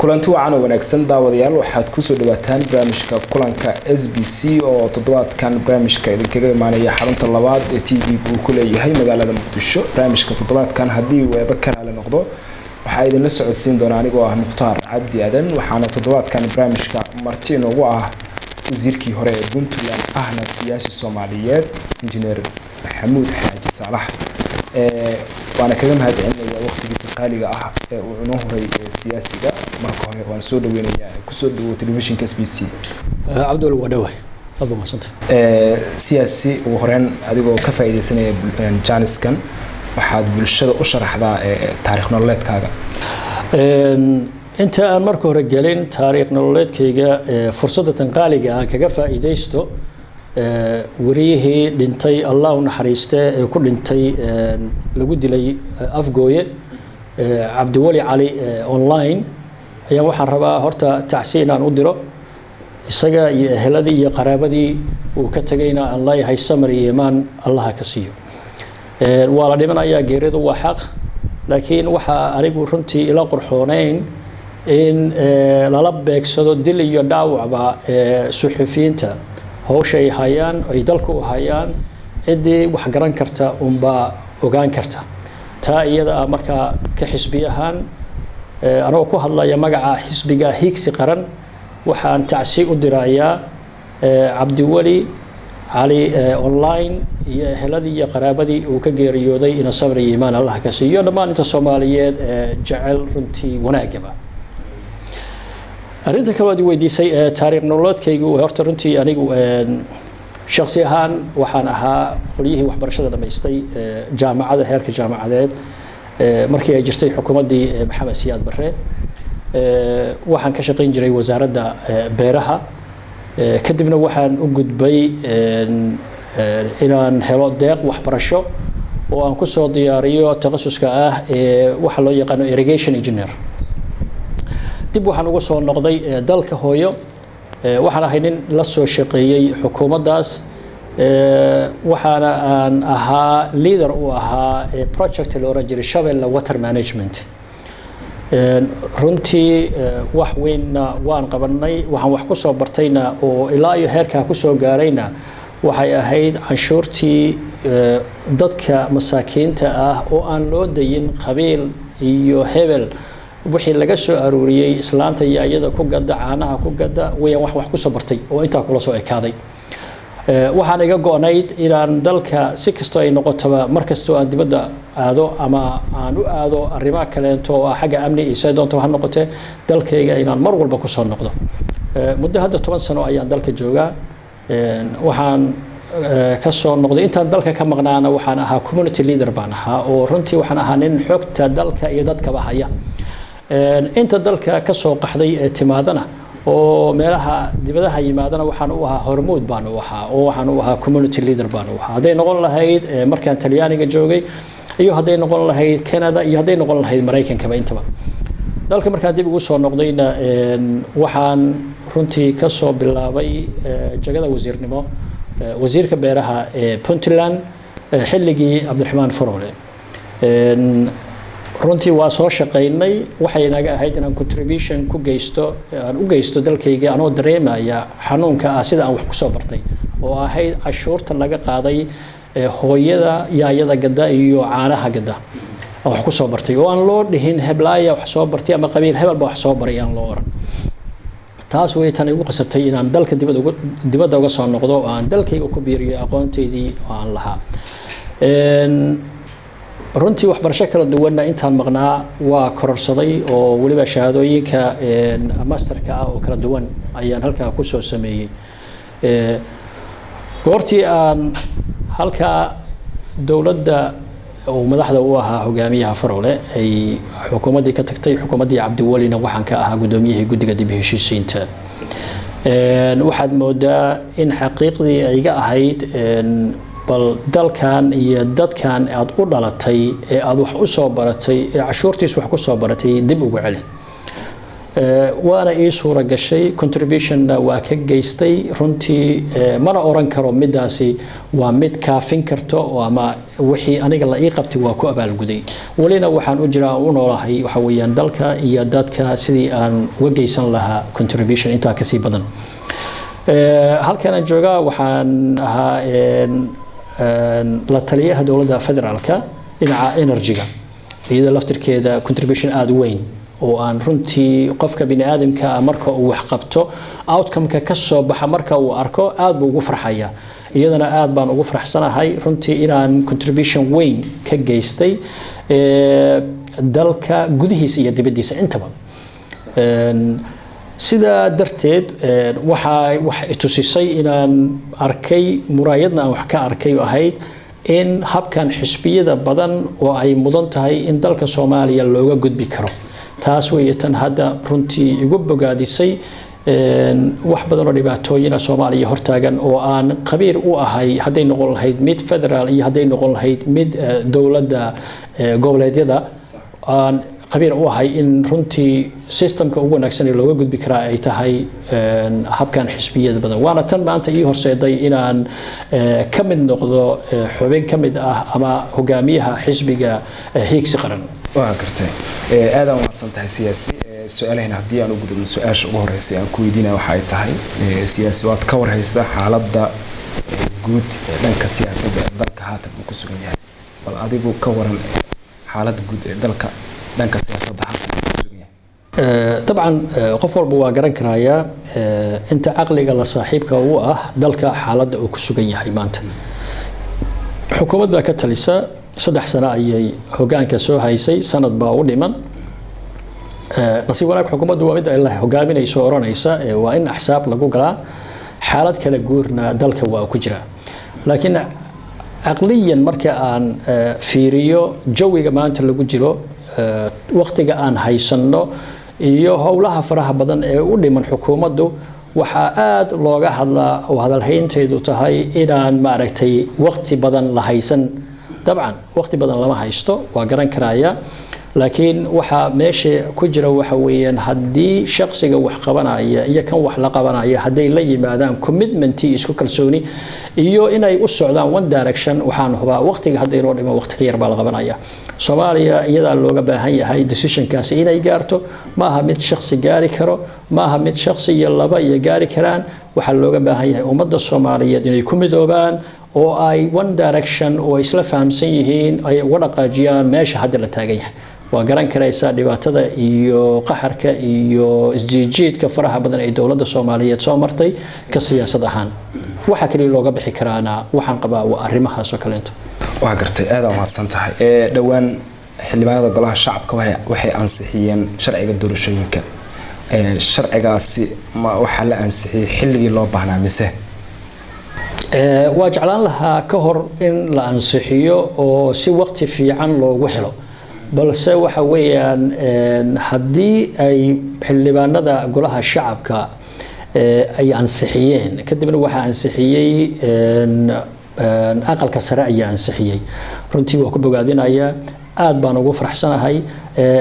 kulanti wacan oo wanaagsan daawadayaal waxaad ku soo dhawaataan barnaamijka kulanka SBC oo toddobaadkan barnaamijka idinkaga imaanaya xarunta labaad ee TV uu ku leeyahay magaalada Muqdisho. barnaamijka toddobaadkan haddii uu eeba karaale noqdo waxaa idin la socodsiin doona anigoo ah Mukhtaar Cabdi Aadan. waxaana toddobaadkan barnaamijka marti inoogu ah wasiirkii hore ee Puntland ahna siyaasi Soomaaliyeed injineer Maxamuud Xaaji Saalax. waana kaga mahadcelinayaa waqtigiisa qaaliga ah ee uu inoo horay siyaasiga. marka hore waan soo dhaweynayaa kusoo dhawo telefishinka SBC. Cabdul Wadawe abu masanta siyaasi ugu horeen adigoo ka faa'iideysanaya Janiskan waxaad bulshada u sharaxdaa taariikh nololeedkaaga. inta aan marka hore galin taariikh nololeedkayga fursadda tan qaaliga aan kaga faa'iideysto wariyihii dhintay Allah u naxariistay ee ku dhintay lagu dilay Afgooye Cabdiwali Cali online ayaan waxaan rabaa horta tacsiin aan u diro isaga iyo eheladii iyo qaraabadii uu ka tagayna Allah yahay samir iyo iimaan Allah ka siiyo. waa la dhimanayaa geeridu waa xaq laakiin waxa anigu runtii ila qurxoonayn in lala beegsado dil iyo dhaawacba suxufiyiinta hawsha ay hayaan ay dalku u hayaan cidii wax garan karta unba ogaan karta taa iyada marka ka xisbi ahaan anoo ku hadlaya magaca xisbiga Higsi Qaran waxaan tacsiin u dirayaa Cabdiwali Cali online iyo eheladii iyo qaraabadii uu ka geeriyooday in sabr iyo iimaan Allah ka siiyo dhammaan inta Soomaaliyeed jacayl runtii wanaagaba. arinta kale oo weydiisay taariikh nololeedkaygu horta runtii anigu shakhsi ahaan waxaan ahaa qoliyihii waxbarashada dhameystay jaamacada heerka jaamacadeed markii ay jirtay xukuumaddii Maxamed Siyaad Barre. waxaan ka shaqayn jiray wasaaradda beeraha kadibna waxaan u gudbay inaan helo deeq waxbarasho oo aan ku soo diyaariyo takhasuska ah waxa loo yaqaan irrigation engineer. dib waxaan ugu soo noqday dalka hooyo waxaan ahay nin la soo shaqeeyay xukuumaddaas waxaana aan ahaa leader u ahaa project la oran jiray Shabelle Water Management. runtii wax weynna waan qabanay waxaan wax ku soo bartayna oo ilaa iyo heerka ku soo gaarayna waxay ahayd canshuurtii dadka masaakiinta ah oo aan loo dayin qabiil iyo hebel wixii laga soo aruuriyay islaanta iyo ayada ku gada caanaha ku gada way wax ku soo bartay oo inta kula soo ekaaday. waxaan iga go'nayd inaan dalka si kasto ay noqotaba markasto aan dibadda aado ama aan u aado arrimaha kale oo xagga amni iyo saydoonta wax noqotay dalkayga inaan mar walba ku soo noqdo. muddo hadda 10 sano ayaan dalka joogaa. waxaan ka soo noqday intaan dalka ka maqnaana waxaan ahaa community leader baan ahaa oo runtii waxaan ahaa nin xogta dalka iyo dadkaba haya. inta dalka ka soo qaxday timaadana oo meelaha dibadaha yimaadana waxaan u ahaa hormuud baan u ahaa oo waxaan u ahaa community leader baan u ahaa. haday noqon lahayd markaan Talyaaniga joogay iyo haday noqon lahayd Canada iyo haday noqon lahayd Mareykanka intaba. dalka markaan dib ugu soo noqdayna waxaan runtii ka soo bilaabay jagada wasiirnimo wasiirka beeraha ee Puntland xilligii Cabdiraxmaan Faroole. runtii waa soo shaqeynay waxay naga ahayd inaan contribution ku geysto aan u geysto dalkayga anoo dareemaya xanuunka sida aan wax ku soo bartay oo ahayd cashuurta laga qaaday hooyada yaayada gada iyo caanaha gada wax ku soo bartay oo aan loo dhihin heblaaya wax soo bartay ama qabiil hebel ba wax soo baray aan loo oran. taas way tan igu qasabtay inaan dalka dibadda uga soo noqdo oo aan dalkayga ku biiriyo aqoonteydii oo aan lahaa. runtii waxbarasho kala duwanna intaan maqnaa waa kororsaday oo waliba shahaadooyinka masterka ah oo kala duwan ayaan halkaa ku soo sameeyay. goortii aan halkaa dowladda oo madaxda u ahaa hogaamiyaha Faroole ay xukuumaddii ka tagtay xukuumaddii Cabdiwalina waxaan ka ahaa gudoomiyihii guddiga dib u heshiisiinta. waxaad moodaa in xaqiiqdii ay iga ahayd bal dalkan iyo dadkan aad u dhalatay ee aad wax u soo baratay ee cashuurtiis wax ku soo baratay dib ugu celi. waana ii suura gashay contributionna waa ka geystay runtii mana oran karo midaasi waa mid kaafin karto ama wixii aniga la ii qabtay waa ku abaalguday walina waxaan u jiraa u noolahay waxa weeyaan dalka iyo dadka sidii aan uga geysan lahaa contribution intaa kasii badan halkan aan joogaa waxaan ahaa la taliyaha dowladda federaalka dhinaca energy-ga iyada laftirkeeda contribution aada u weyn oo aan runtii qofka bini aadamka marka uu wax qabto outcome-ka ka soo baxa marka uu arko aad buu ugu farxaya iyadana aad baan ugu faraxsanahay runtii inaan contribution weyn ka geystay dalka gudihiisa iyo dibaddiisa intaba sidaa darteed waxa tusisay inaan arkay muraayadna aan wax ka arkay ahayd in habkan xisbiyada badan oo ay mudan tahay in dalka Soomaaliya looga gudbi karo taas way tan hadda runtii igu bogaadisay wax badan oo dhibaatooyin Soomaaliya hortaagan oo aan qabiir u ahay haday noqon lahayd mid federal iyo haday noqon lahayd mid dawladda goboleedyada aan qabiir u ahay in runtii systemka ugu wanaagsan ee looga gudbi karaa ay tahay habkan xisbiyada badan waana tan maanta ii horseeday inaan ka mid noqdo xubin ka mid ah ama hogaamiyaha xisbiga Hiigsi Qaran waa gartay aadaan wanaagsan tahay siyaasi su'aalahan haddii aan u gudubno su'aasha ugu horeysay aan ku weydiinaa waxa ay tahay siyaasi waad ka warhaysaa xaaladda guud ee dhanka siyaasadda ee dalka haatan uu ku sugan yahay bal adigu ka waran xaaladda guud ee dalka dhanka siyaasadda haatan uu ku sugan yahay dabcan qof walba waa garan karayaa inta caqliga la saaxiibka u ah dalka xaaladda uu ku sugan yahay maanta xukuumad baa ka talisa 3 sano ayay hoggaanka soo haysay sanad baa u dhiman nasiib wanaag xukuumaddu waa mid ay la hogaaminayso oranaysa waa in axsaab lagu galaa xaalad kala guurna dalka waa ku jira laakiin aqliyan marka aan fiiriyo jawiga maanta lagu jiro waqtiga aan haysanno iyo howlaha faraha badan ee u dhiman xukuumaddu waxa aad looga hadlaa oo hadalhaynteedu tahay inaan maaragtay waqti badan la haysan dabcan waqti badan lama haysto waa garan karaya laakiin waxa meesha ku jira waxa weeyaan haddii shakhsiga wax qabanaya iyo kan wax la qabanaya haday la yimaadaan commitment isku kalsooni iyo inay u socdaan one direction waxaan hubaa waqtiga haday loo dhimo waqti ka yar baa la qabanaya Soomaaliya iyada looga baahan yahay decision-kaasi inay gaarto maaha mid shakhsi gaari karo maaha mid shakhsi iyo laba iyo gaari karaan waxa looga baahan yahay ummadda Soomaaliyeed inay ku midoobaan oo ay one direction oo isla fahamsan yihiin ay uga dhaqaajiyaan meesha hadda la taagan yahay waa garan karaysaa dhibaatada iyo qaxarka iyo isjiijiidka faraha badan ee dawladda Soomaaliyeed soo martay ka siyaasad ahaan waxa kale looga bixi karaana waxaan qabaa waa arrimahaas oo kale waa gartay aad u mahadsan tahay dhawaan xildhibaanada golaha shacabka waxay ansixiyeen sharciga doorashooyinka sharcigaasi waxa la ansixiyay xilligii loo baahnaa mise waa jeclaan lahaa ka hor in la ansixiyo oo si waqti fiican loogu helo balse waxa weeyaan haddii ay xildhibaanada golaha shacabka ay ansixiyeen kadibna waxa ansixiyay aqalka sare ayaa ansixiyay runtii waa ku bogaadinayaa aad baan ugu faraxsanahay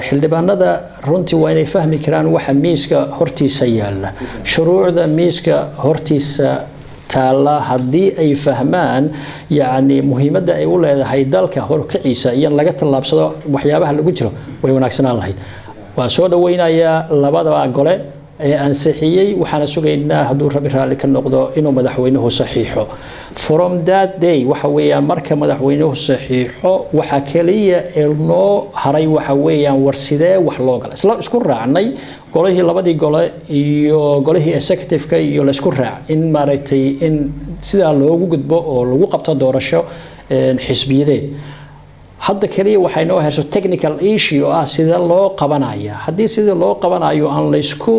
xildhibaanada runtii waa inay fahmi karaan waxa miiska hortiisa yaala shuruucda miiska hortiisa taala haddii ay fahmaan yani muhiimadda ay u leedahay dalka horkiciisa iyo laga tallaabsado waxyaabaha lagu jiro way wanaagsanaan lahayd waan soo dhaweynayaa labada gole ee ansixiyay waxaana sugaynaa hadduu rabi raali ka noqdo inuu madaxweynuhu saxiixo from that day waxa weeyaan marka madaxweynuhu saxiixo waxa kaliya ee noo haray waxa weeyaan war sidee wax loo galay isla isku raacnay golihii labadii gole iyo golihii executive-ka iyo la isku raac in maaragtay in sidaa loogu gudbo oo lagu qabto doorasho xisbiyadeed hadda kaliya waxay noo hayso technical issue oo ah sida loo qabanaya haddii sida loo qabanayo aan la isku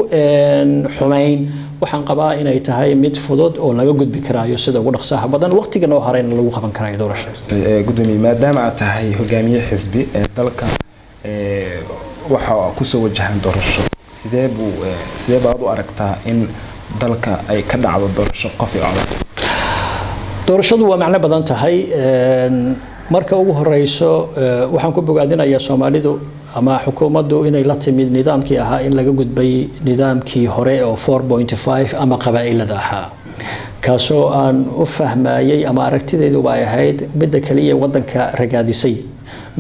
xumayn waxaan qabaa inay tahay mid fudud oo laga gudbi karayo sida ugu dhaqsaha badan waqtiga noo harayna lagu qaban karayo doorashada gudoomiye maadaama aad tahay hogaamiye xisbi ee dalka waxa ku soo wajahan doorasho sidee baad u aragtaa in dalka ay ka dhacdo doorasho qof iyo cod doorashadu waa macno badan tahay marka ugu horeyso waxaan ku bogaadinayaa Soomaalidu ama xukuumaddu inay la timid nidaamkii ahaa in laga gudbay nidaamkii hore oo 4.5 ama qabaa'ilada ahaa kaasoo aan u fahmayay ama aragtidaydu ay ahayd midda kaliya wadanka ragaadisay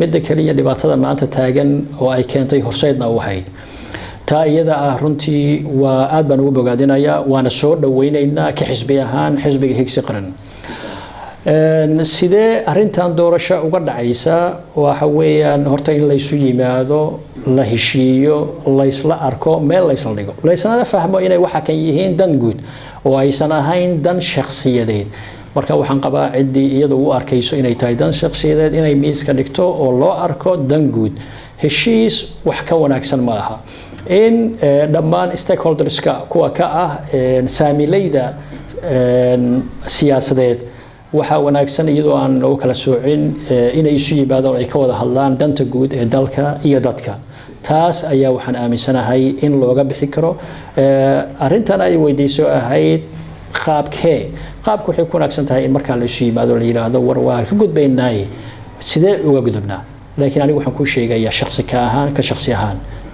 midda kaliya dhibaatada maanta taagan oo ay keentay horseedna u ahayd taa iyada ah runtii waa aad baan ugu bogaadinayaa waana soo dhaweynaynaa ka xisbi ahaan xisbiga higsi qaran sidee arrintan doorasho uga dhacaysa waxa weeyaan horta in laysu yimaado la heshiiyo laysla arko meel laysla dhigo laysnana fahmo inay waxa kan yihiin dan guud oo aysan ahayn dan shakhsiyadeed marka waxaan qabaa ciddii iyadu u arkayso inay tahay dan shakhsiyadeed inay miiska dhigto oo loo arko dan guud heshiis wax ka wanaagsan ma aha in dhammaan stakeholderska kuwa ka ah saamilayda siyaasadeed waxaa wanaagsan iyadoo aan lagu kala soocin inay isu yimaadaan ay ka wada hadlaan danta guud ee dalka iyo dadka taas ayaa waxaan aaminsanahay in looga bixi karo arrintan ay weydiiso ahayd qaabku waxay ku wanaagsan tahay in markaa la isu yimaado la yiraahdo war waa ka gudbaynaaye sidee uga gudubnaa laakiin anigu waxaan ku sheegayaa shakhsi ahaan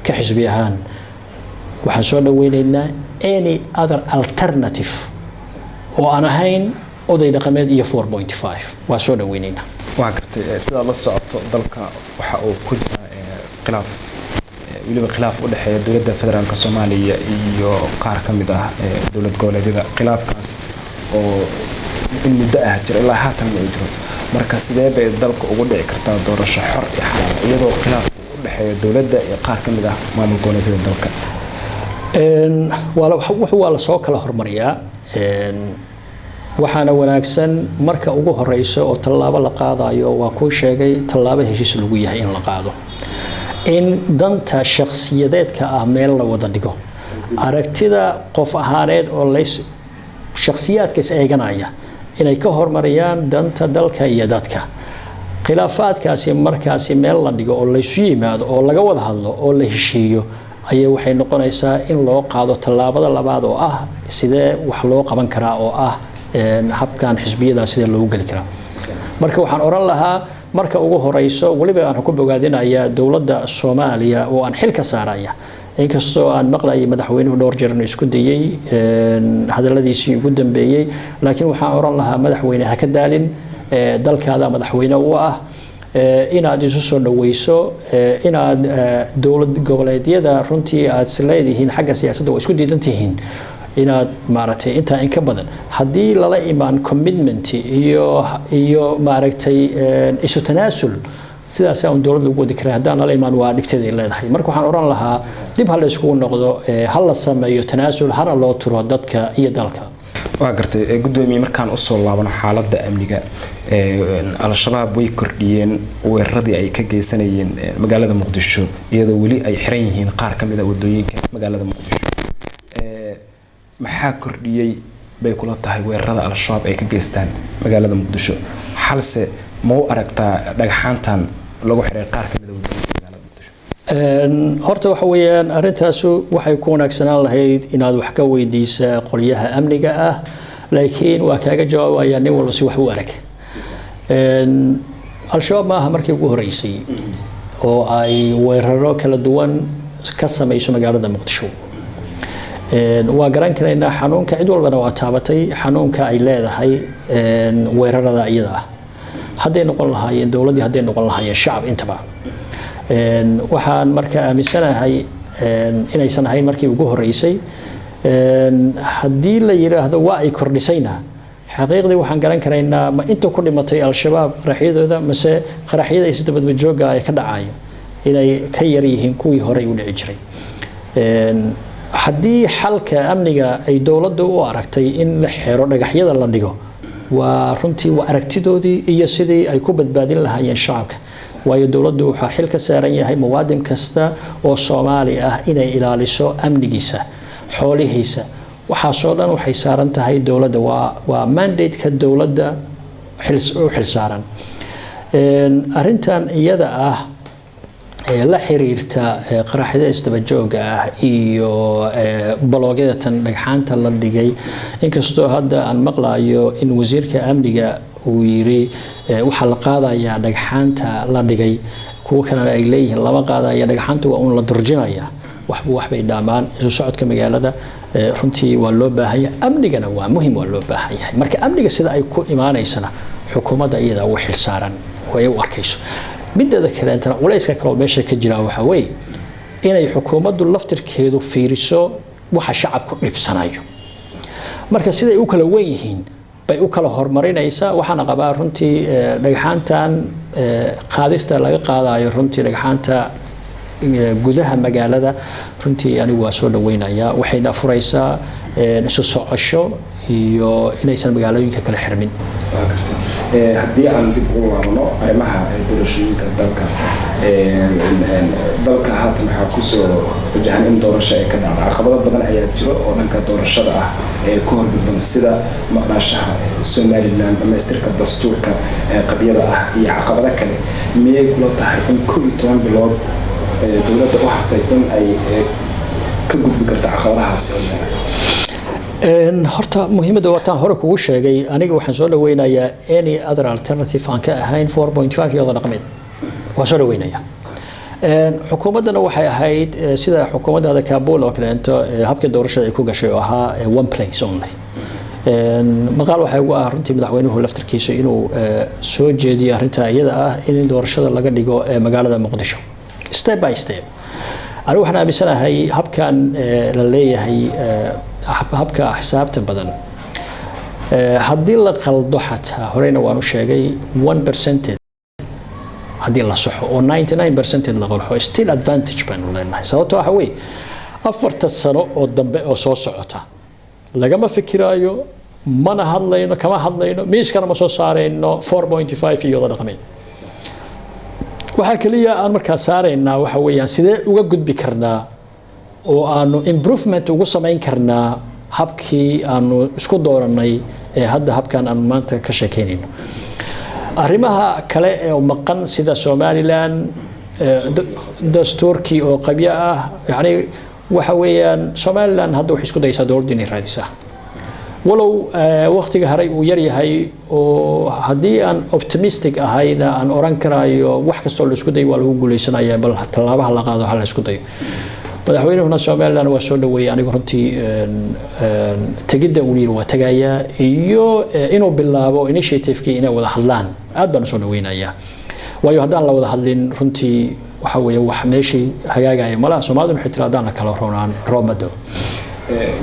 ka xisbi ahaan waxaan soo dhaweynaynaa any other alternative oo aan ahayn oday dhaqameed iyo 4.5 waa soo dhaweynaynaa waa gartay sidaa la socoto dalka waxa uu ku jira weliba khilaaf u dhexeeya dowladda federaalka Soomaaliya iyo qaar ka mid ah dowlad goboleedyada khilaafkaas oo in muddo ah jira ilaa haatan ma jiro marka sidee bay dalka ugu dhici kartaa doorasho xor iyo xalaal iyadoo khilaaf u dhexeeya dowladda iyo qaar ka mid ah maamul goboleedyada dalka waa la soo kala hormariyaa waxaana wanaagsan marka ugu horeyso oo tallaabo la qaadayo waa kuu sheegay tallaabo heshiis lagu yahay in la qaado in danta shakhsiyadeedka ah meel la wada dhigo aragtida qof ahaaneed oo shakhsiyaadka is eeganaya inay ka hormariyaan danta dalka iyo dadka khilaafaadkaasi markaasi meel la dhigo oo laysu yimaado oo laga wada hadlo oo la heshiiyo ayay waxay noqonaysaa in loo qaado tallaabada labaad oo ah sidee wax loo qaban karaa oo ah habkan xisbiyada sida loogu gali karaa marka waxaan oran lahaa marka ugu horeyso waliba aan ku bogaadinayaa dowladda Soomaaliya oo aan xil ka saaraya inkastoo aan maqlay madaxweynuhu dhowr jeer inuu isku dayay hadaladiisii ugu dambeeyay laakiin waxaan oran lahaa madaxweyne ha ka daalin dalkaada madaxweyne u ah inaad isu soo dhaweyso inaad dowlad goboleedyada runtii aad isleedihiin xagga siyaasadda waa isku diidan tihiin inaad maaragtay inta in ka badan haddii lala imaan commitment iyo maaragtay isu tanaasul sidaas aan dowladda ugu wadi karay haddaan lala imaan waa dhibteeda ay leedahay marka waxaan oran lahaa dib ha la iskugu noqdo ha la sameeyo tanaasul hana loo turo dadka iyo dalka waa gartay gudoomiye markaan u soo laabano xaaladda amniga al-shabaab way kordhiyeen weeraradii ay ka geysanayeen magaalada Muqdisho iyadoo weli ay xiran yihiin qaar ka mid ah wadooyinka magaalada Muqdisho maxaa kordhiyay bay kula tahay weerarada al-shabaab ay ka geystaan magaalada Muqdisho halse ma u aragtaa dhagxaantan lagu xiray qaar ka mid ah wadooyinka magaalada Muqdisho horta waxa weeyaan arrintaas waxay ku wanaagsanaan lahayd inaad wax ka weydiisaa qoliyaha amniga ah laakiin waa kaaga jawaabayaa nin walba si wax u arag al-shabaab ma aha markii ugu horeysay oo ay weeraro kala duwan ka samayso magaalada Muqdisho waa garan karaynaa xanuunka cid walbana waa taabatay xanuunka ay leedahay weerarada iyada ah hadday noqon lahaayeen dowladii hadday noqon lahaayeen shacab intaba waxaan marka aaminsanahay inaysan ahayn markii ugu horeysay haddii la yiraahdo waa ay kordhisayna xaqiiqdii waxaan garan karaynaa ma inta ku dhimatay al-shabaab qaraxyadooda mase qaraxyada ay sida badba jooga ay ka dhacayo inay ka yar yihiin kuwii hore u dhici jiray haddii xalka amniga ay dowladda u aragtay in la xiro dhagaxyada la dhigo waa runtii waa aragtidoodii iyo sidii ay ku badbaadin lahaayeen shacabka waayo dowladdu waxaa xil ka saaran yahay muwaadin kasta oo Soomaali ah inay ilaaliso amnigiisa xoolihiisa waxaasoo dhan waxay saaran tahay dowladda waa mandate-ka dowladda xil saaran arrintan iyada ah la xiriirta qaraxyada isdaba jooga ah iyo baloogyada tan dhagxaanta la dhigay inkastoo hadda aan maqlayo in wasiirka amniga uu yiri waxa la qaadayaa dhagxaanta la dhigay kuwa kalena ay leeyihiin lama qaadaya dhagxaanta waa un la durjinaya waxbay dhaamaan isu socodka magaalada runtii waa loo baahan yahay amnigana waa muhiim waa loo baahan yahay marka amniga sida ay ku imaanaysana xukuumadda iyada u xilsaaran way u arkayso midda kale inta culayska kale oo meesha ka jira waxa weeye inay xukuumaddu laftirkeedu fiiriso waxa shacabku dhibsanayo marka siday u kala weyn yihiin bay u kala horumarinaysaa waxaana qabaa runtii dhagxaantan qaadista laga qaadayo runtii dhagxaanta gudaha magaalada runtii anigu waa soo dhaweynayaa waxayna furaysaa isu socosho iyo inaysan magaalooyinka kala xirmin haddii aan dib ugu laabno arrimaha doorashooyinka dalka haatan waxaa kusoo wajahan in doorasho ay ka dhacdo caqabado badan ayaa jiro oo dhanka doorashada ah ee ku horgudban sida maqnaashaha Somaliland dhamaystirka dastuurka qabyada ah iyo caqabado kale miyay kula tahay in 12 bilood dowladda u hartay in ay ka gudbi karto caqabadahaas horta muhiimadda wataan hore kugu sheegay aniga waxaan soo dhaweynayaa any other alternative aan ka ahayn 4.5 iyada dhaqameed waa soo dhaweynayaa xukuumaddana waxay ahayd sida xukuumadda Kabul oo kaleento habka doorashada ay ku gashay oo ahaa one place only maqaal waxay ugu ah runtii madaxweynuhu laftirkiisa inuu soo jeediyo arrinta iyada ah in doorashada laga dhigo magaalada Muqdisho step by step anigu waxaan aaminsanahay habkan la leeyahay habka xisaabta badan haddii la qaldo xataa horeyna waan u sheegay 1% haddii la saxo oo 99% la qalxo still advantage baan leenahay sababtoo ah way afarta sano oo dambe oo soo socota lagama fikiraayo mana hadlayno kama hadlayno miiskana ma soo saarayno 4.5 iyo dhaqameed waxa kaliya aan markaa saaraynaa waxa weeyaan sidee uga gudbi karnaa oo aanu improvement ugu samayn karnaa habkii aanu isku dooranay ee hadda habkan aan maanta ka sheekeynayno arrimaha kale ee maqan sida Somaliland dastuurkii oo qabya ah yani waxa weeyaan Somaliland hadda wax isku dayaysaa dowladda inay raadisaa walow waqtiga haray uu yar yahay oo haddii aan optimistic ahayna aan oran karaayo wax kastoo la isku dayo waa lagu guuleysanayaa bal talaabaha la qaado hal la isku dayo madaxweynuhuna Somaliland waa soo dhaweeyay anigu runtii tegidda uu yiri waa tagaya iyo inuu bilaabo initiative-kii inay wada hadlaan aad baan soo dhaweynayaa waayo haddaan la wada hadlin runtii waxa weeye wax meeshii hagaagaya malaha Soomaalidu waxay tiraadaan la kala roonaan roomado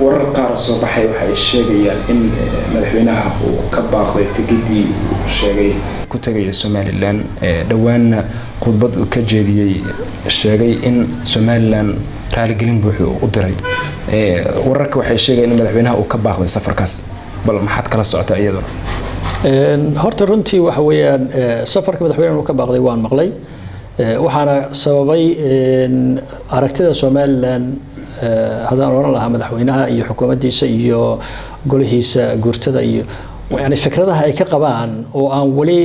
warar qaar soo baxay waxay sheegayaan in madaxweynaha uu ka baaqday tigidii uu sheegay ku tagay Somaliland dhawaana khudbad uu ka jeediyay sheegay in Somaliland raaligelin buuxu u diray wararka waxay sheegayaan in madaxweynaha uu ka baaqday safarkaas bal maxaad kala socotaa iyadoo horta runtii waxa weeyaan safarka madaxweynaha uu ka baaqday waan maqlay waxaana sababay aragtida Somaliland hadaan oran lahaa madaxweynaha iyo xukuumaddiisa iyo golihiisa guurtada iyo yani fikradaha ay ka qabaan oo aan wali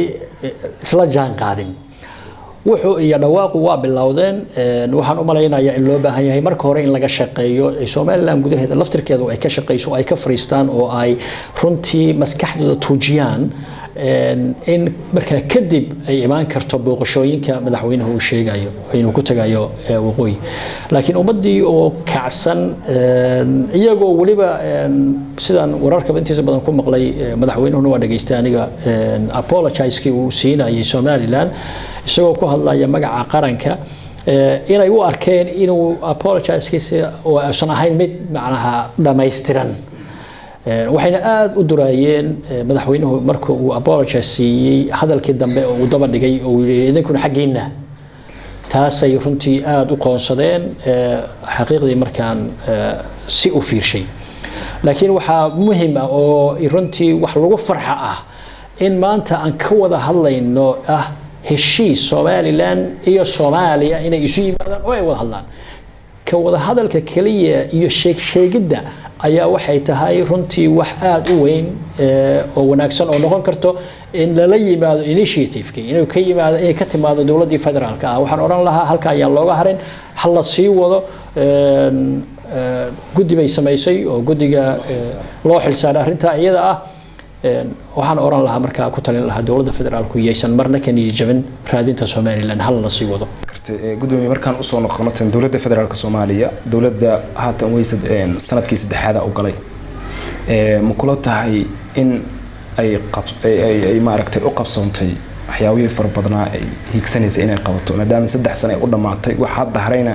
isla jaan qaadin wuxuu iyo dhawaaqu waa bilowdeen waxaan u malaynayaa in loo baahan yahay marka hore in laga shaqeeyo Somaliland gudaheeda laftirkeedu ay ka shaqeyso ay ka fariistaan oo ay runtii maskaxdooda tuujiyaan in marka kadib ay imaan karto booqashooyinka madaxweynuhu uu sheegayo inuu ku tagayo waqooyi laakiin ummadii oo kacsan iyagoo waliba sidaan wararka intiisa badan ku maqlay madaxweynuhu waa dhageystay aniga apologize-kii uu siinayay Somaliland isagoo ku hadlaya magaca qaranka inay u arkeen inuu apologize-kiisa oo aysan ahayn mid macnaha dhammaystiran waxayna aad u duraayeen madaxweynuhu markuu uu apologize siiyay hadalkii dambe oo uu daba dhigay oo yiri idinkuna xaqiina taasay runtii aad u qoonsadeen xaqiiqdii markaan si u fiirshay laakiin waxa muhiim ah oo runtii wax lagu farxa ah in maanta aan ka wada hadlayno heshiis Somaliland iyo Soomaaliya inay isu yimaadaan oo ay wada hadlaan ka wada hadalka kaliya iyo sheegidda ayaa waxay tahay runtii wax aad u weyn oo wanaagsan oo noqon karto in la yimaado initiative-kii inuu ka yimaado inay ka timaado dawladda federaalka ah waxaan oran lahaa halka ayaa looga harin hal la sii wado guddi bay samaysay oo guddiga loo xilsaaray arrinta iyada ah waxaan oran lahaa markaa ku talin lahaa dowladda federaalku yaysan marna ka niyad jabin raadinta Somaliland hal la sii wado gudoomiye markaan u soo noqonayn dowladda federaalka Soomaaliya dowladda haatan way sanadkii saddexaad u galay ma kula tahay in ay maaragtay u qabsoontay waxyaabihii farbadnaa ay hiigsanaysa inay qabato maadaama 3 sano ay u dhamaatay waxa dhahrayna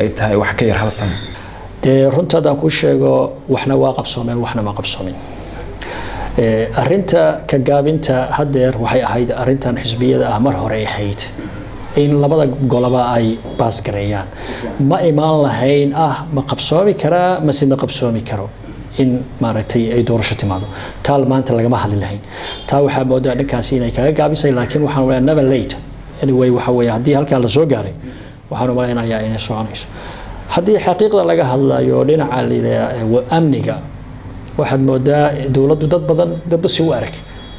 ay tahay wax ka yar hal sano runta aan ku sheego waxna waa qabsoomeen waxna ma qabsoomin arinta ka gaabinta hadeer waxay ahayd arintan xisbiyada mar hore ahayd in labada golaba ay baas gareeyaan ma imaan lahayn ma qabsoomi karaa ma qabsoomi karo in maaragtay ay doorasho timaado taal maanta lagama hadli lahayn taa waxa moodaa dhankaasi inay kaga gaabisay laakiin waxaan waa never late anyway waxa weeye haddii halkaa la soo gaaray waxaan u malaynayaa inay soconayso haddii xaqiiqda laga hadlayo dhinaca amniga waxaad moodaa dowladdu dad badan dadba si u arag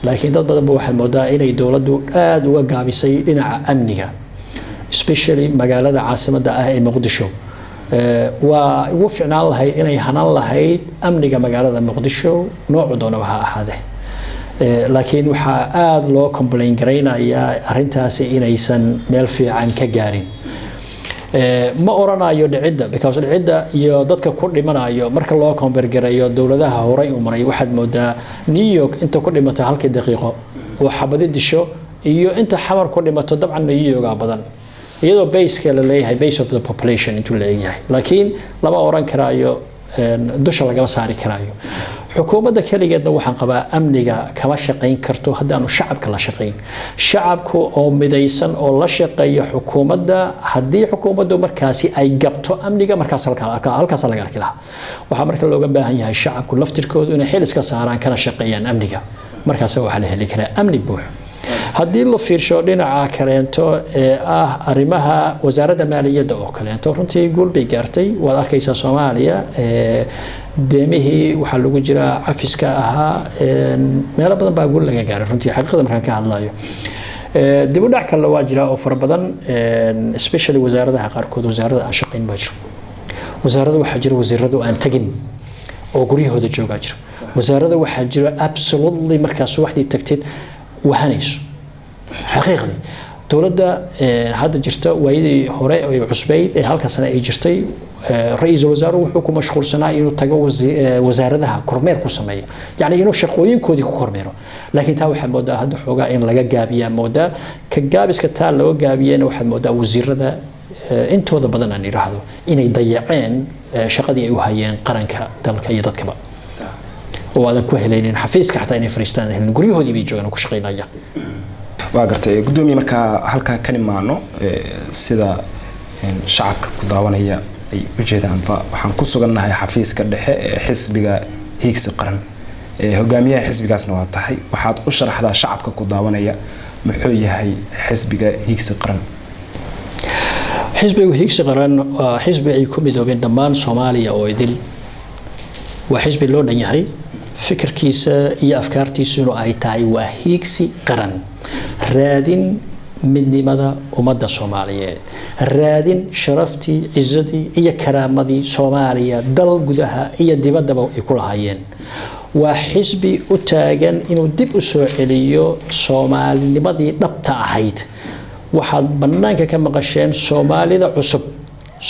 laakiin dad badan waxaad moodaa inay dowladdu aad uga gaabisay dhinaca amniga especially magaalada caasimadda ee Muqdisho waa ugu fiicnaan lahayd inay hanaan lahayd amniga magaalada Muqdisho nooc doona waxa ahaadee laakiin waxa aad loo complain gareynayaa arintaasi inaysan meel fiican ka gaarin ma oranayo dhicidda because dhicidda iyo dadka ku dhimanayo marka loo compare gareeyo dowladaha horay u maray waxaad moodaa New York inta ku dhimatay halkii daqiiqo oo xabad disho iyo inta xamar ku dhimato dabcan New York badan iyadoo base la leeyahay base of the population intuu leeyahay laakiin lama oran karaayo dusha laga saari karaayo xukuumadda kaligeedna waxaan qabaa amniga kama shaqeyn karto haddaanu shacabka la shaqeyn shacabku oo midaysan oo la shaqeeyo xukuumadda haddii xukuumaddu markaasi ay gabto amniga markaas halkaas laga arki lahaa waxaa marka looga baahan yahay shacabku laftirkoodu inay xil iska saaraan kana shaqeeyaan amniga markaas waxaa la heli karaa amni buux haddii la fiirsho dhinaca kaleento arrimaha wasaaradda maaliyadda oo kaleento runtii guul bay gaartay waad arkaysaa Soomaaliya deemihii waxa lagu jira cafiska ahaa meelo badan baa guul laga gaaray runtii xaqiiqada markaan ka hadlayo dib u dhac kale waa jira oo far badan especially wasaaradaha qaarkood wasaaradda aan shaqeyn baa jiro wasaaradda waxa jira wasiiradu aan tagin oo guryahooda jooga jira wasaaradda waxa jira absolutely markaas waxdii tagtid وهنيش حقيقي دولة هذا جرتا ويدي هراء عصبيد هالكسنة جرتي رئيس الوزراء وحكومة مشغول سنة إنه تجاوز وزارتها كرمير كوسمية يعني إنه شقوين كودي كرميره لكن تاو حد مودا هذا حوجا إن لقى جابيا مودا كجابس كتال لو جابيا واحد مودا وزير ذا أنتوا هذا بدنا نيرهذا إن يضيعين شقدي وهايين قرنك دلك يدك كبا وهذا كوهلين حفيز كحتى إني فريستان هن قريه دي بيجوا أنا كشقينا يا وقرت قدومي مركا هالك كان معنا سيدا شعب كداوان هي وجدان فحنقص قلنا هي حفيز كده حس بقى هيك سقرن هجامية حس بقى سنوات تحي وحد أشرح هذا شعب كداوان هي محوية هي حس بقى هيك سقرن حزب هيك سقرن حزب يكون بين دمان صوماليا أو يدل وحزب اللون يهي فكر كيسة هي أفكار تيسونو أي تاي وهيكسي قرن رادين من لماذا ومدى صومالية رادين شرفتي عزتي هي كرامتي صومالية دل قدها هي دبادة يكون هايين وحزبي أتاجن إنه دب أسوأليو صومالي لماذا نبتع هيد وحد بنانك كما قشين صومالي ذا عصب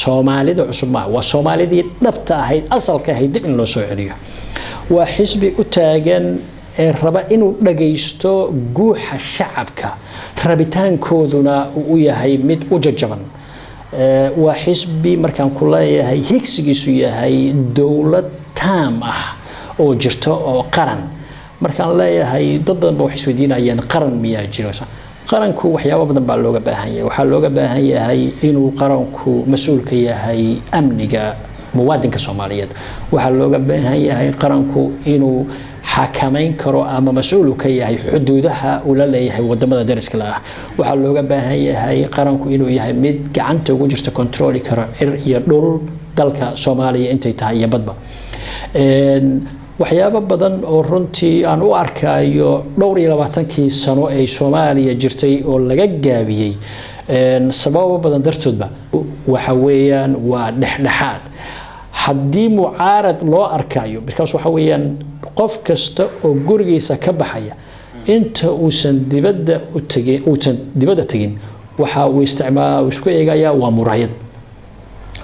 soomaalida cusub ma waa soomaalidii dhabta ahayd asalka ahayd dib in loo soo celiyo waa xisbi u taagan ee raba inuu dhageysto guuxa shacabka rabitaankooduna uu yahay mid u jajaban waa xisbi markaan ku leeyahay higsigiisu yahay dowlad taam ah oo jirto oo qaran markaan leeyahay dad badan ba wax isweydiinayaan qaran miyaa jiro qaranku waxyaabo badan baa looga baahan yahay waxa looga baahan yahay inuu qaranku mas'uul ka yahay amniga muwaadinka Soomaaliyeed waxa looga baahan yahay qaranku inuu xakameyn karo ama mas'uul ka yahay xuduudaha uu la leeyahay wadamada dariska ah waxa looga baahan yahay qaranku inuu yahay mid gacanta ugu jirta control karo cir iyo dhul dalka Soomaaliya intay tahay iyo badba waxyaabo badan oo runtii aan u arkayo dhowr iyo 20 sano ay Soomaaliya jirtay oo laga gaabiyay sababo badan dartoodba waxa weeyaan waa dhexdhexaad haddii mucaarad loo arkayo because waxa weeyaan qof kasta oo gurigiisa ka baxaya inta uusan dibadda tagin waxa uu isku eegayaa waa muraayad.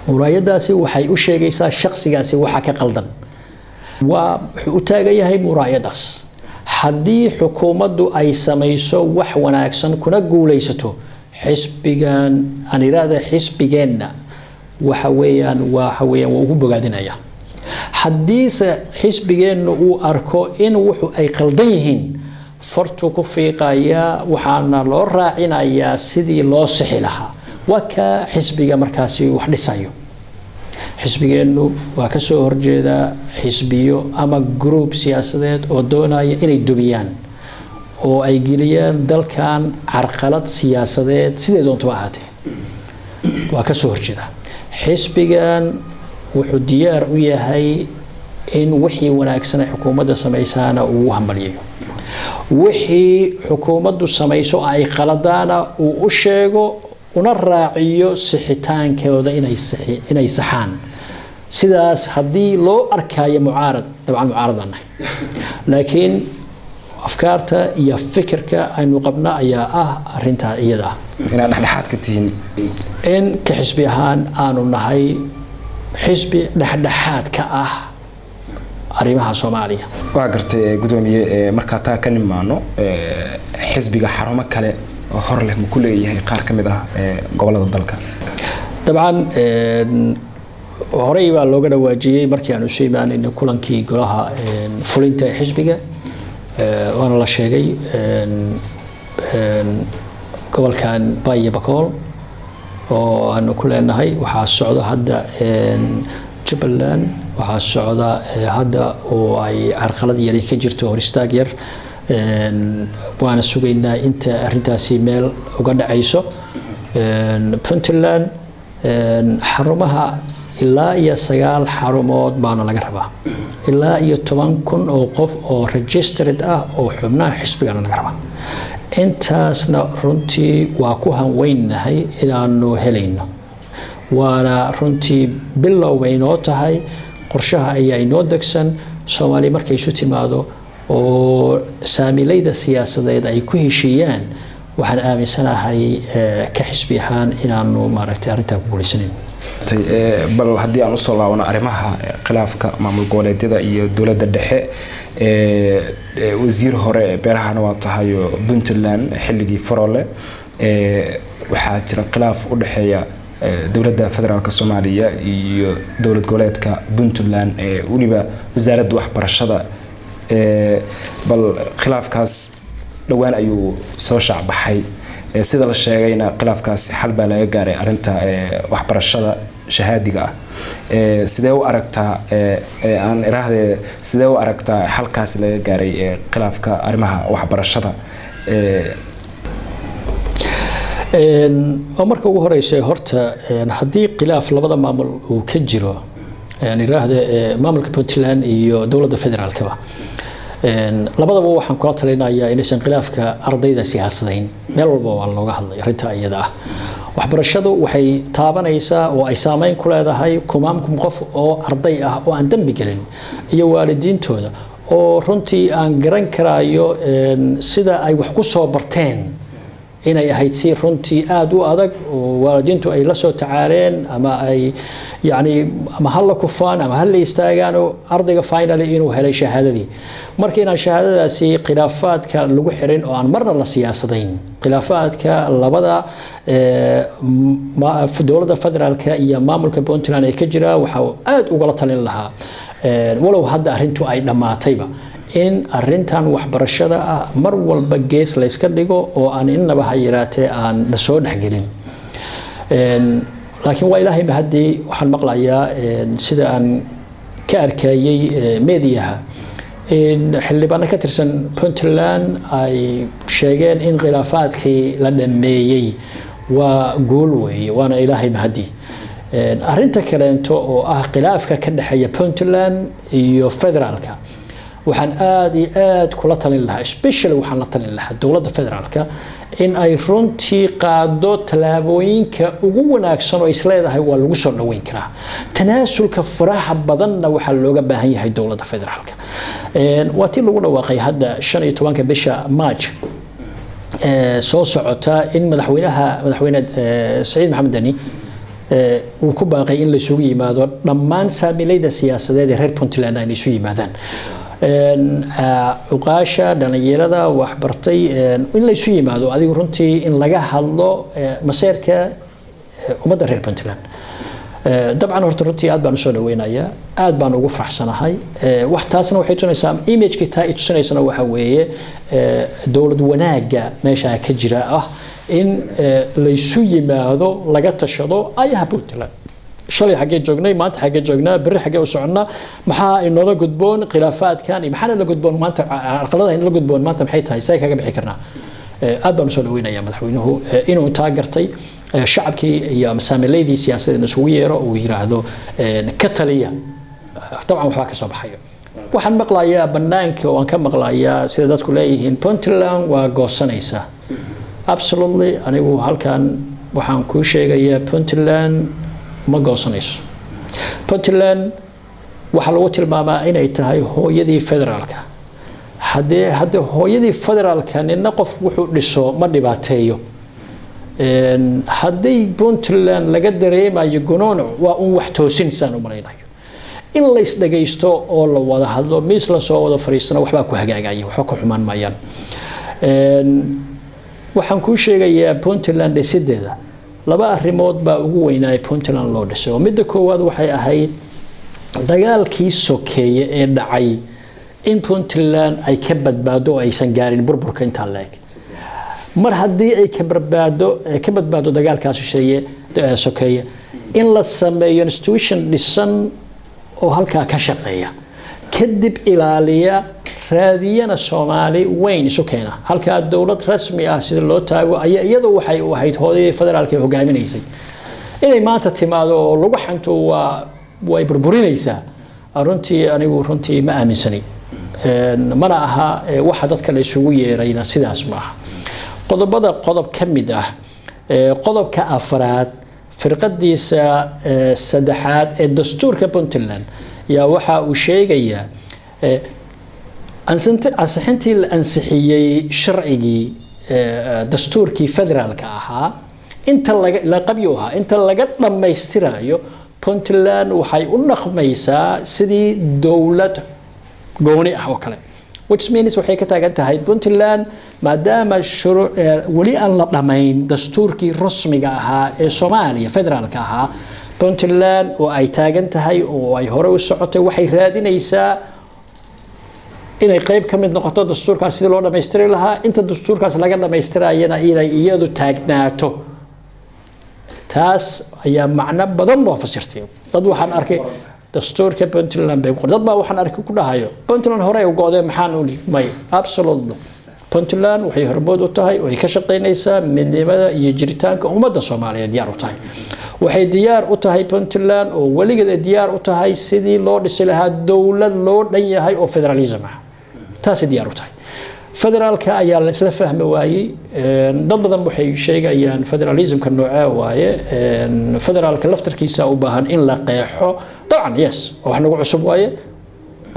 muraayadaasi waxay u sheegaysaa shakhsigaasi waxa ka qaldan, wuxuu u taagan yahay muraayadaas. haddii xukuumaddu ay samayso wax wanaagsan kuna guulaysato, xisbigan aan iraahdo xisbigeenna waxa weeyaan waa ugu bogaadinaya. haddiise xisbigeennu uu arko in wuxuu ay qaldan yihiin, fartu ku fiiqaya, waxaana loo raacinayaa sidii loo sixi lahaa. waa ka xisbiga markaasi wax dhisayo. xisbigeennu waa ka soo horjeedaa xisbiyo ama group siyaasadeed oo doonaya inay dumiyaan oo ay geliyaan dalkan carqalad siyaasadeed sidee doonto ahaatee. waa ka soo horjeedaa. xisbigan wuxuu diyaar u yahay in wixii wanaagsan ay xukuumadda samaysaana uu hambaliyo, wixii xukuumaddu samayso ay qaladaana uu u sheego, una raaciyo sixitaankooda inay saxaan. sidaas haddii loo arkayo mucaarad, dabcan mucaarad baan nahay, laakiin afkaarta iyo fikirka aynu qabna ayaa ah arintaa iyada ah inaad dhexdhexaad ka tihiin. in ka xisbi ahaan aanu nahay xisbi dhexdhexaad ka ah arrimaha Soomaaliya. waa gartay gudoomiye, marka taa ka nimaano xisbiga xarumo kale oo hor leh ma ku leeyahay qaar ka mid ah gobolada dalka? dabcan horey baa looga dhawaajiyey markii aanu soo imaanayna kulankii golaha fulinta ee xisbiga. waana la sheegay gobolkan Bay iyo Bakool oo aanu ku leenahay waxaa socda hadda Jubbaland, waxaa socda hadda oo ay carqalad yar ka jirto, hor istaag yar. waana sugaynaa inta arintaasi meel uga dhacayso. Puntland xarumaha ilaa iyo 9 xarumood baana laga rabaa, ilaa iyo 10,000 oo qof oo registered ah oo xubnaha xisbigana laga rabaa. intaasna runtii waa ku hanweynahay inaanu helayno, waana runtii bilowga inoo tahay. qorshaha ayaa inoo degsan. Soomaaliya markay isu timaado oo saamilayda siyaasadeed ay ku heshiiyaan, waxaan aaminsanahay ka xisbi ahaan inaanu maaragtay arrintaa ku guulaysanin. bal haddii aan usoo laabano arrimaha khilaafka maamul goboleedyada iyo dowladda dhexe, wasiir hore beerahana waa tahay Puntland xilligii Farole, waxaa jira khilaaf u dhexeeya dowladda federaalka Soomaaliya iyo dowlad goboleedka Puntland, waliba wasaaradda waxbarashada. bal khilaafkaas dhawaan ayuu soo shacbaxay. sida la sheegayna khilaafkaasi xal baa laga gaaray arinta waxbarashada shahaadiga ah. sidee u aragtaa sidee u aragtaa xalkaasi laga gaaray khilaafka arrimaha waxbarashada? marka ugu horeysa horta haddii khilaaf labada maamul uu ka jiro, maamulka Puntland iyo dowladda federaalkaba, labadaba waxaan kula talinayaa inaysan khilaafka ardayda siyaasadayn. meel walba waa looga hadlay arrinta iyada ah. waxbarashadu waxay taabanaysaa oo ay saameyn ku leedahay kumaamkum qof oo arday ah oo aan dambi gelin iyo waalidiintooda oo runtii aan garan karayo sida ay wax ku soo barteen inay ahayd si runtii aad u adag oo waalidiintu ay la soo tacaaleen ama ay ama hal la kufaan ama hal la istaagaan ardayga finally inuu helay shahaadadii. markii inaan shahaadadaasi khilaafaadka lagu xirin oo aan marna la siyaasadayn, khilaafaadka labada dowladda federaalka iyo maamulka Puntland ay ka jira, waxa aad uga talin lahaa walow hadda arrintu ay dhamaatayba, in arrintan waxbarashada ah mar walba gees la iska dhigo oo aan innaba ha yiraatee aan la soo dhaxgelin. laakiin waa ilaahay mahadii waxaan maqlayaa sida aan ka arkayay meediyaha in xildhibaano ka tirsan Puntland ay sheegeen in khilaafaadkii la dhameeyay. waa guul weeye, waana ilaahay mahadii. arrinta kaleento oo ah khilaafka ka dhaxeeya Puntland iyo federaalka waxaan aad iyo aad kula talin lahaa especially waxaan la talin lahaa dowladda federaalka in ay runtii qaado tallaabooyinka ugu wanaagsan oo isleedahay waa lagu soo dhaweyn karaa tanaasulka faraha badanna waxaa looga baahan yahay dowladda federaalka waa tii lagu dhawaaqay hadda 15 bisha March soo socota in madaxweyne Saciid Maxamed Dani uu ku baaqay in la isugu yimaado dhammaan saamilayda siyaasadeed ee reer Puntland ay isu yimaadaan uqaasha dhalinyarada waxbartay in la isu yimaado adigu runtii in laga hadlo maseerka ummadda reer Puntland dabcan horta runtii aad baan u soo dhaweynayaa aad baan ugu faraxsanahay wax taasna waxay tusinaysaa image-ka taa ay tusinaysaa waxa weeye dowlad wanaaga meesha ka jira ah in la isu yimaado laga tashado ayaha Puntland shalay xagee joognay maanta xagee joognaa bari xagee u soconnaa maxaa inoola gudboon khilaafaadkan iyo maxaa la gudboon maanta aqalada in la gudboon maanta maxay tahay say kaga bixi karnaa aad baan soo dhaweynayaa madaxweynuhu inuu intaa gartay shacabkii iyo masaamileydii siyaasadeed isugu yeero uu yiraahdo ka taliya dabcan waxba ka soo baxayo waxaan maqlayaa banaanka oo aan ka maqlayaa sida dadku leeyihiin Puntland waa goosanaysa absolutely anigu halkan waxaan ku sheegayaa Puntland ma goosanayso Puntland waxa lagu tilmaamaa inay tahay hooyadii federaalka haddii hooyadii federaalka nina qof wuxuu dhiso ma dhibaateeyo haddii Puntland laga dareemayo gonono waa un wax toosinsan u malaynayo in la isdhagaysto oo la wada hadlo miis la soo wada fariisana waxba ku hagaagaya waxba ku xumaan maayaan waxaan ku sheegayaa Puntland dhisideeda laba arrimood baa ugu weynaa Puntland loo dhisay oo midda koowaad waxay ahayd dagaalkii sokeeye ee dhacay in Puntland ay ka badbaado aysan gaarin burburka inta leeg mar haddii ay ka badbaado dagaalkaas sokeeye in la sameeyo institution dhisan oo halkaa ka shaqeeya kadib ilaaliya raadiyana Soomaali weyn isu keena halka dawlad rasmi ah sida loo taago iyadoo waxay u ahayd hooyadii federaalka hogaaminaysay inay maanta timaado oo lagu xanto way burburinaysaa runtii anigu runtii ma aaminsani mana aha waxa dadka la isugu yeerayna sidaas ma aha qodob ka mid ah qodobka afraad firqadiisa saddexaad ee dastuurka Puntland yaa waxa uu sheegayaa ansixintii la ansixiyay sharcigii dastuurkii federaalka ahaa inta la qabyo ahaa inta laga dhameystirayo Puntland waxay u dhaqmaysaa sidii dawlad gooni ah oo kale which means waxay ka taagan tahay Puntland maadaama wali aan la dhamayn dastuurkii rasmiga ahaa ee Soomaaliya federaalka ahaa Puntland oo ay taagan tahay oo ay hore u socotay waxay raadinaysaa inay qayb ka mid noqoto dastuurkaas sidii loo dhameystiri lahaa inta dastuurkaas laga dhameystirayana inay iyadu taagnaato taas ayaa macno badan loo fasirtay dad waxaan arkay dastuurka Puntland bay dad baa waxaan arkay ku dhahayo Puntland hore u go'day maxaan u may absolutely Puntland waxay hormood u tahay oo ay ka shaqeynaysaa midnimada iyo jiritaanka ummadda Soomaaliyeed diyaar u tahay waxay diyaar u tahay Puntland oo waligeed diyaar u tahay sidii loo dhisi lahaa dawlad loo dhan yahay oo federalism ah taas diyaar u tahay federaalka ayaa la isla fahmi waayay dad badan waxay sheegayaan federalismka nooca waaye federaalka laftarkiisa u baahan in la qeexo طبعا yes wax nagu cusub waaye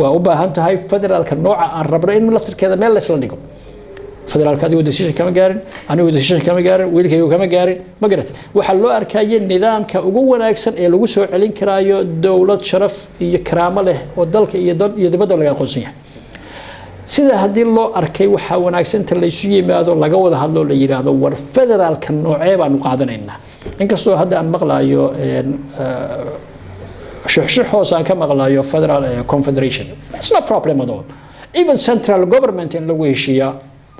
waa u baahan tahay federaalka nooca aan rabno in laftarkeeda meel la isla dhigo federaalka adigu decision kama gaarin anigu decision kama gaarin wiilkaygu kama gaarin ma garatay waxa loo arkayay nidaamka ugu wanaagsan ee lagu soo celin karaayo dawlad sharaf iyo karaamo leh oo dalka iyo dibadda laga aqoonsan yahay sida hadii loo arkay waxa wanaagsan ta la isu yimaado laga wada hadlo la yiraahdo war federaalka noocee baan u qaadanaynaa inkastoo hadda aan maqlaayo hoos aan ka maqlaayo federal confederation it's no problem at all even central government in lagu heshiiyo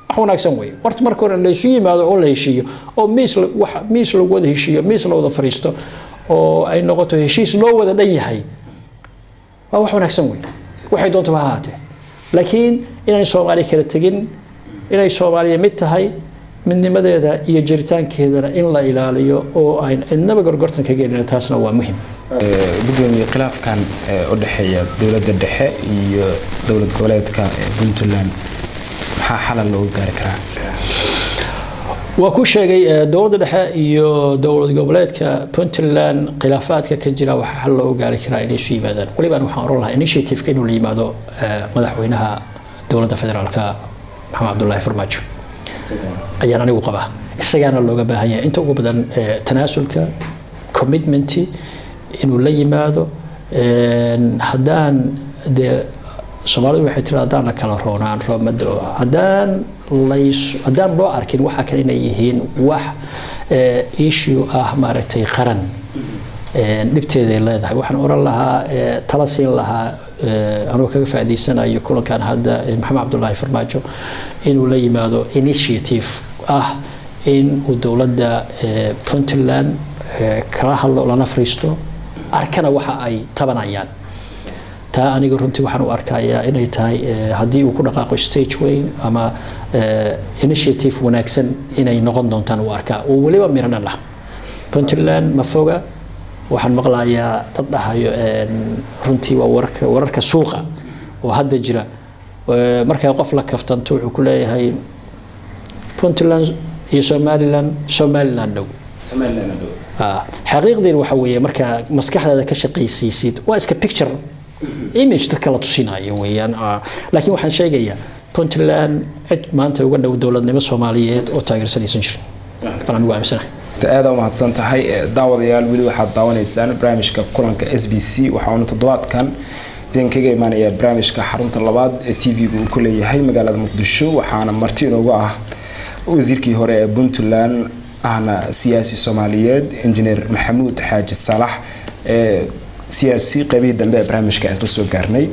wax wanaagsan way warta marka hore la isu yimaado oo la heshiiyo oo miis lagu wada heshiiyo miis la wada fariisto oo ay noqoto heshiis loo wada dhan yahay waa wax wanaagsan way waxay doonto ha ahaatee laakiin inay Soomaali kala tagin inay Soomaaliya mid tahay midnimadeeda iyo jiritaankeedana in la ilaaliyo oo aan cidnaba gorgortan ka gelin taasna waa muhiim gudoomiye khilaafkan u dhaxeeya dowladda dhexe iyo dowlad goboleedka Puntland maxaa xal loo gaari karaa waa ku sheegay dowladda dhexe iyo dowlad goboleedka Puntland khilaafaadka ka jira waxa xal loo gaari karaa inay soo yimaadaan waliba waxaan oran lahaa initiative inuu la yimaado madaxweynaha dowladda federaalka Maxamed Cabdullaahi Farmaajo ayaan anigu qabaa isagana looga baahan yahay inta ugu badan tanaasulka commitment inuu la yimaado haddaan de Soomaalidu waxay tiraahdaa la kala roonaan roomado haddaan loo arkin waxa kale inay yihiin wax issue ah maaragtay qaran dhibteeda leedahay waxaan oran lahaa tala siin lahaa anoo kaga faa'iideysanayo kulankan hadda Maxamed Cabdullaahi Farmaajo inuu la yimaado initiative ah in uu dowladda Puntland kala hadlo lana fariisto arkana waxa ay tabanayaan taa aniga runtii waxaan u arkayaa inay tahay haddii uu ku dhaqaaqo stage weyn ama initiative wanaagsan inay noqon doontaan u arkaa oo waliba mirana lah Puntland ma foga waxaan maqlayaa dad dhahayo runtii waa wararka suuqa oo hadda jira markay qof la kaftanto wuxuu ku leeyahay Puntland iyo Somaliland dhow xaqiiqdii waxa weeye marka maskaxdaada ka shaqaysiisid waa iska picture image dadka la tusinayo weeyaan laakiin waxaan sheegayaa Puntland cid maanta uga dhow dowladnimo Soomaaliyeed oo taageersanaysan jirin baan ugu aaminsanahay aad u mahadsan tahay daawadayaal weli waxaad daawanaysaan barnaamijka kulanka SBC waxaanu toddobaadkan idinkaga imaanaya barnaamijka xarunta labaad ee TV-gu uu ku leeyahay magaalada Muqdisho waxaana marti inoogu ah wasiirkii hore ee Puntland ahna siyaasi Soomaaliyeed injineer Maxamuud Xaaji Salax siyaasi qaybihii dambe ee barnaamijka aan soo gaarnay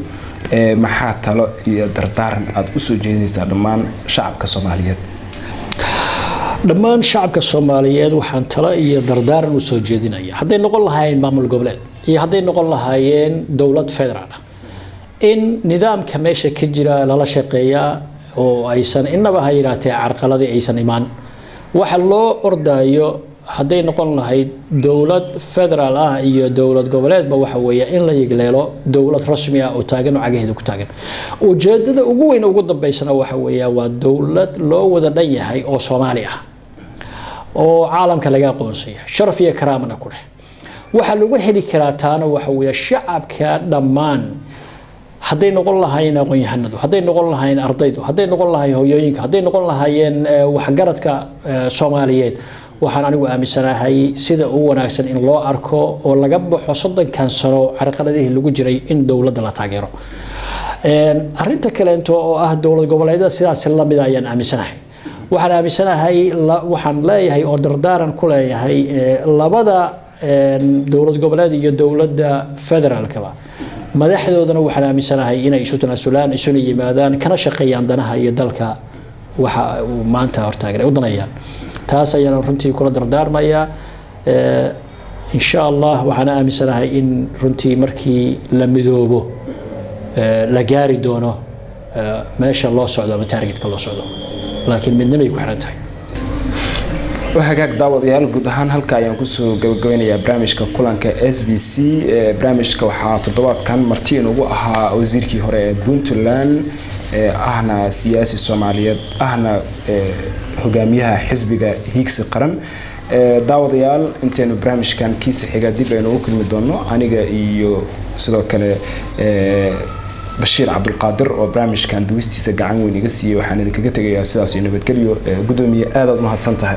maxaa talo iyo dardaaran aad u soo jeedinaysaa dhammaan shacabka Soomaaliyeed dhammaan shacabka Soomaaliyeed waxaan talo iyo dardaaran u soo jeedinayaa hadday noqon lahaayeen maamul goboleed iyo hadday noqon lahaayeen dowlad federaal in nidaamka meesha ka jira lala shaqeeyaa oo aysan inaba ha yiraatee carqaladii aysan imaan waxa loo ordayo hadday noqon lahayd dowlad federaal ah iyo dowlad goboleedba waxa weeye in la yigleelo dowlad rasmi ah oo taagan oo cagaheeda ku taagan ujeedada ugu weyn ugu dambeysana waxa weeye waa dowlad loo wada dhan yahay oo Soomaali ah oo caalamka laga aqoonsay sharaf iyo karaamana ku leh waxa lagu heli karaa taana waxa weeye shacabka dhammaan hadday noqon lahaayeen aqoon-yahanadu hadday noqon lahaayeen ardaydu hadday noqon lahaayeen hooyooyinka hadday noqon lahaayeen waxgaradka Soomaaliyeed waxaan anigu aaminsanahay sida uu wanaagsan in loo arko oo laga baxo 30 sano carqaladihii lagu jiray in dowladda la taageero arinta kale oo ah dowlad goboleedyada sidaas la mid ayaan aaminsanahay waxaan aaminsanahay waxaan leeyahay oo dardaaran ku leeyahay labada dowlad goboleed iyo dowladda federaalkaba madaxdoodana waxaan aaminsanahay inay isu tanaasulaan isu yimaadaan kana shaqeeyaan danaha iyo dalka waxa uu maanta hortaagan u danayaan taas ayaan runtii kula dardaarmayaa insha Allah waxaan aaminsanahay in runtii markii la midoobo la gaari doono meesha loo socdo ama targetka loo socdo laakiin midnimay ku xiran tahay وهاجاك داود يال جود هان هالكا ينقصو جوينيا برامج ككلانك SBC برامج كوحات الضوات كان مرتين وجوها وزير كي هراء بنتلان أهنا سياسي الصوماليات أهنا هجاميها حزب هيكس قرن داود يال أنتين برامج كان كيس حاجة دي بينه وكل مدونه أنا جاي صدق كله بشير عبد القادر وبرامج كان دوستي سجعان ونجسي وحنا اللي كجت جاي أساسي إنه بتكليو قدومي هذا ما هتصنتها